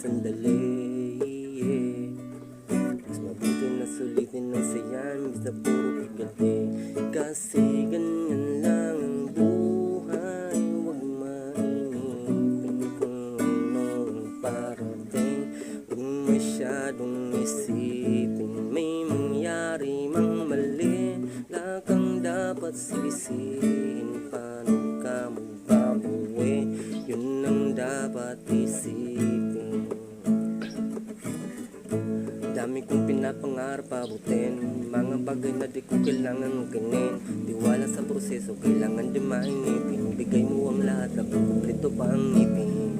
sandali, yeah. Mas mabuti na sulitin ng sayan bisa puro pigati. Kasi ganyan lang ang buhay, huwag mainipin kung anong parating. Huwag masyadong isipin, may mangyari mang mali, wala kang dapat sisihin. Paano ka magbabawi, yun ang dapat isipin. Dami kong pinapangarap abutin, mga bagay na di ko kailangan ganin. Tiwala sa proseso, kailangan di mainipin. Bigay mo ang lahat, ako kumpleto pa ang ngipin.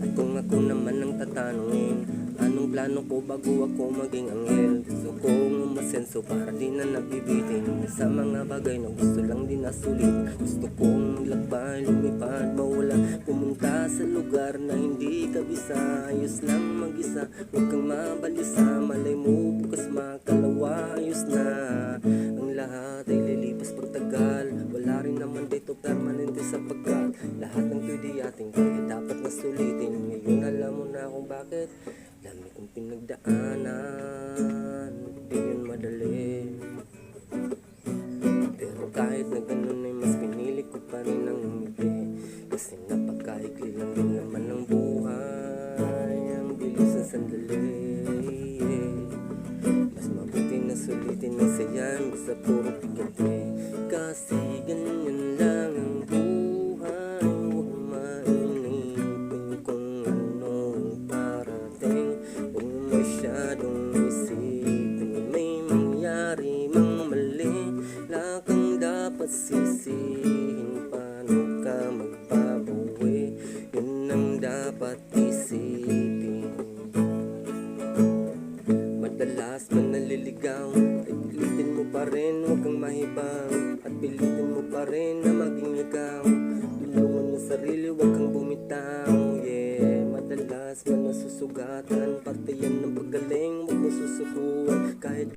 At kung ako naman ang tatanungin, anong plano ko bago ako maging anghel? Gusto kong umasenso para di na nabibitin sa mga bagay na gusto lang din nasulit. Gusto kong maglakbay, lumipad, mawala, pumunta sa lugar na hindi kabisa. Ayos lang mag-isa, huwag kang mabalisa. Malay mo bukas makalawa, ayos na. Ang lahat ay lilipas pagtagal, wala rin naman dito permanente sapagkat lahat ng pwede ating kaya dapat na sulitin. Ngayon alam mo na kung bakit. Dami kong pinagdaanan, di yun madali. Pero kahit na ganun ay mas pinili ko pa rin ang hindi. Kasi napakaikli lang din naman ng buhay, ang bilis ng sandali. Mas mabuti na sulitin ng sayan sa puro pigati. Kasi ganyan lang ang buhay, huwag mainipin kung anong parating. Huwag masyadong isipin, may mangyari mang mali, wala kang dapat sisihin. Paano ka magbabawi, yun ang dapat isipin. Madalas man naliligaw, ay pilitin mo pa rin, huwag kang mahibang. At pilitin mo pa rin na maging ikaw. Tulungan mo sarili, huwag kang bumitaw, yeah. Madalas man nasusugatan, parte yan ng paggaling, huwag mo susubuan. Kahit